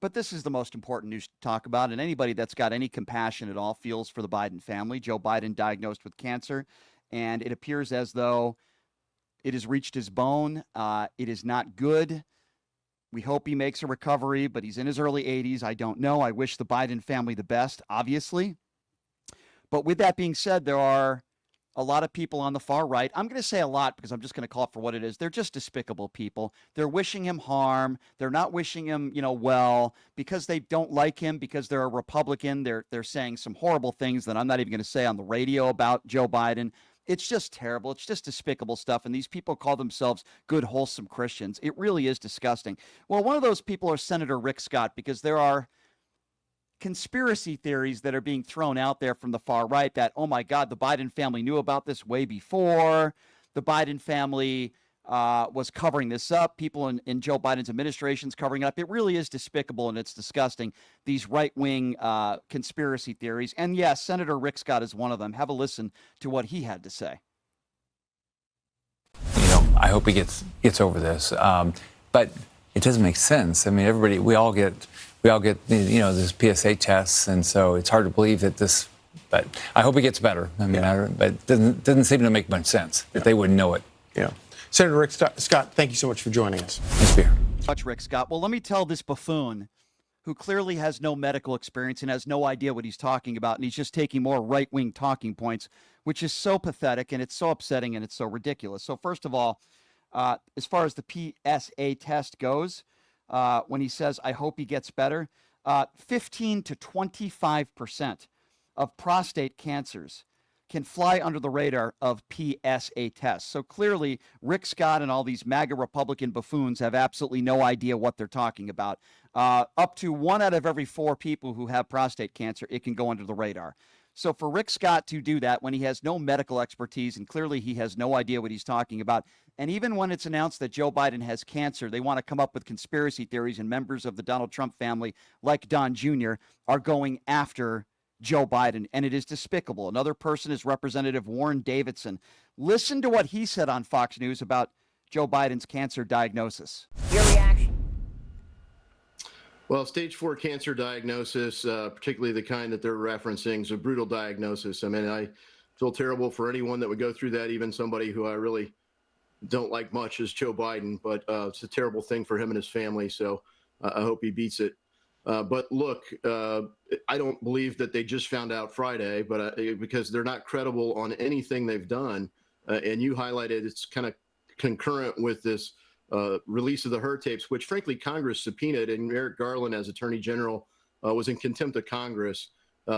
But this is the most important news to talk about, and anybody that's got any compassion at all feels for the Biden family. Joe Biden diagnosed with cancer, and it appears as though it has reached his bone. It is not good. We hope he makes a recovery, but he's in his early 80s. I don't know. I wish the Biden family the best, obviously. But with that being said, there are a lot of people on the far right. I'm going to say a lot because I'm just going to call it for what it is. They're just despicable people. They're wishing him harm. They're not wishing him, well, because they don't like him, because they're a Republican. They're saying some horrible things that I'm not even going to say on the radio about Joe Biden. It's just terrible. It's just despicable stuff. And these people call themselves good, wholesome Christians. It really is disgusting. Well, one of those people is Senator Rick Scott, because there are conspiracy theories that are being thrown out there from the far right that, oh my God, the Biden family knew about this way before. The Biden family was covering this up. People in Joe Biden's administration's covering it up. It really is despicable and it's disgusting, these right-wing conspiracy theories. And yes, Senator Rick Scott is one of them. Have a listen to what he had to say. I hope he gets over this. But it doesn't make sense. I mean, we all get this PSA tests, and so it's hard to believe that this. But I hope he gets better. I mean, but it doesn't seem to make much sense that they wouldn't know it. Yeah. Senator Rick Scott, thank you so much for joining us. Nice to be here. Much, Rick Scott. Well, let me tell this buffoon, who clearly has no medical experience and has no idea what he's talking about, and he's just taking more right-wing talking points, which is so pathetic, and it's so upsetting, and it's so ridiculous. So first of all, as far as the PSA test goes, when he says, I hope he gets better, 15 to 25% of prostate cancers can fly under the radar of PSA tests. So clearly, Rick Scott and all these MAGA Republican buffoons have absolutely no idea what they're talking about. Up to 1 out of every 4 people who have prostate cancer, it can go under the radar. So for Rick Scott to do that when he has no medical expertise and clearly he has no idea what he's talking about, and even when it's announced that Joe Biden has cancer, they want to come up with conspiracy theories, and members of the Donald Trump family, like Don Jr., are going after Joe Biden, and it is despicable. Another person is Representative Warren Davidson. Listen to what he said on Fox News about Joe Biden's cancer diagnosis. Your reaction? Well, stage 4 cancer diagnosis, particularly the kind that they're referencing, is a brutal diagnosis. I mean, I feel terrible for anyone that would go through that, even somebody who I really don't like much as Joe Biden, but it's a terrible thing for him and his family. So I hope he beats it. But look, I don't believe that they just found out Friday, but because they're not credible on anything they've done. And you highlighted it's kind of concurrent with this release of the Hur tapes, which frankly Congress subpoenaed, and Merrick Garland, as Attorney General, was in contempt of Congress.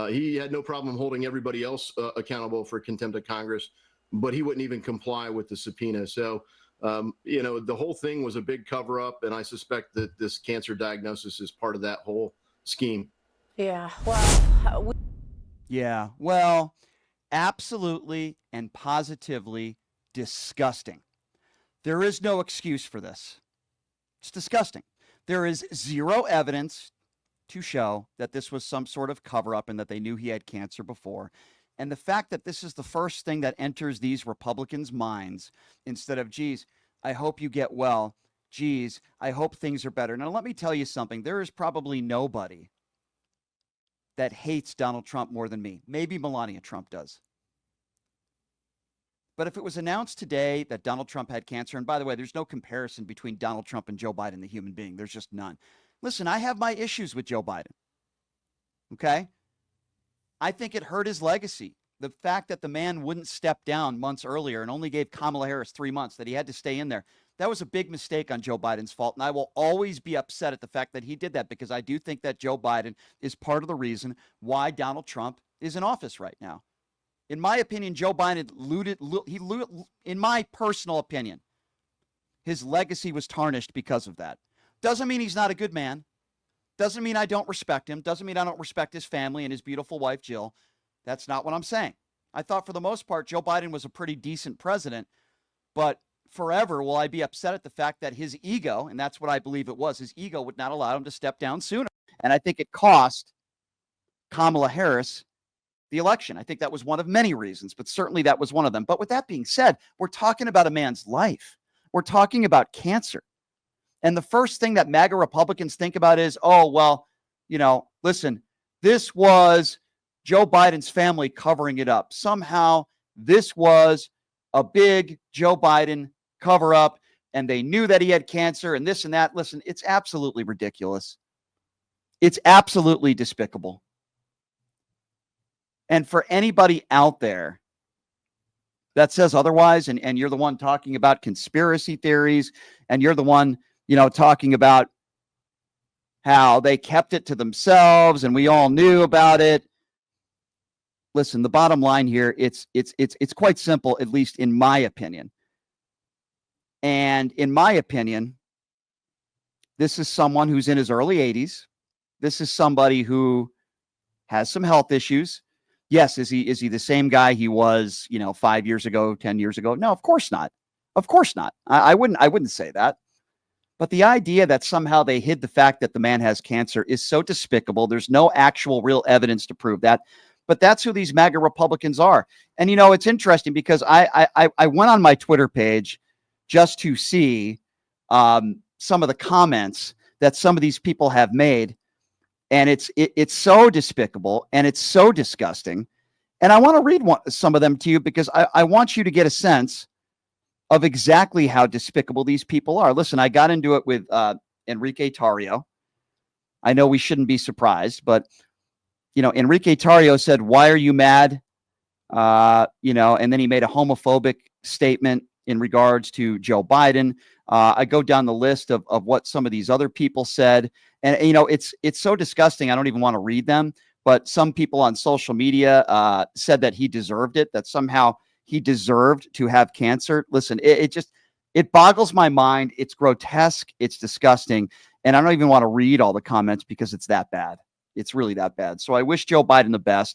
He had no problem holding everybody else accountable for contempt of Congress, but he wouldn't even comply with the subpoena. So, the whole thing was a big cover up, and I suspect that this cancer diagnosis is part of that whole scheme. Yeah, well, absolutely and positively disgusting. There is no excuse for this. It's disgusting. There is zero evidence to show that this was some sort of cover-up and that they knew he had cancer before. And the fact that this is the first thing that enters these Republicans' minds, instead of, geez, I hope you get well. Geez, I hope things are better. Now, let me tell you something. There is probably nobody that hates Donald Trump more than me. Maybe Melania Trump does. But if it was announced today that Donald Trump had cancer, and by the way, there's no comparison between Donald Trump and Joe Biden, the human being. There's just none. Listen, I have my issues with Joe Biden. Okay? I think it hurt his legacy. The fact that the man wouldn't step down months earlier and only gave Kamala Harris 3 months, that he had to stay in there, that was a big mistake on Joe Biden's fault. And I will always be upset at the fact that he did that, because I do think that Joe Biden is part of the reason why Donald Trump is in office right now. In my opinion, Joe Biden in my personal opinion, his legacy was tarnished because of that. Doesn't mean he's not a good man. Doesn't mean I don't respect him. Doesn't mean I don't respect his family and his beautiful wife, Jill. That's not what I'm saying. I thought for the most part, Joe Biden was a pretty decent president, but forever will I be upset at the fact that his ego, and that's what I believe it was, his ego would not allow him to step down sooner. And I think it cost Kamala Harris the election. I think that was one of many reasons, but certainly that was one of them. But with that being said, we're talking about a man's life. We're talking about cancer. And the first thing that MAGA Republicans think about is, oh, well, listen, this was Joe Biden's family covering it up. Somehow this was a big Joe Biden cover up, and they knew that he had cancer and this and that. Listen, it's absolutely ridiculous. It's absolutely despicable. And for anybody out there that says otherwise, and you're the one talking about conspiracy theories, and you're the one, talking about how they kept it to themselves and we all knew about it. Listen, the bottom line here, it's quite simple, at least in my opinion. And in my opinion, this is someone who's in his early 80s. This is somebody who has some health issues. Yes, is he the same guy he was, 5 years ago, 10 years ago? No, of course not. Of course not. I wouldn't say that. But the idea that somehow they hid the fact that the man has cancer is so despicable. There's no actual real evidence to prove that. But that's who these MAGA Republicans are. And, it's interesting because I went on my Twitter page just to see some of the comments that some of these people have made. And it's so despicable and it's so disgusting. And I want to read some of them to you because I want you to get a sense of exactly how despicable these people are. Listen, I got into it with Enrique Tarrio. I know we shouldn't be surprised, but, Enrique Tarrio said, "Why are you mad?" And then he made a homophobic statement in regards to Joe Biden. I go down the list of what some of these other people said. And, it's so disgusting. I don't even want to read them. But some people on social media said that he deserved it, that somehow he deserved to have cancer. Listen, it boggles my mind. It's grotesque. It's disgusting. And I don't even want to read all the comments because it's that bad. It's really that bad. So I wish Joe Biden the best.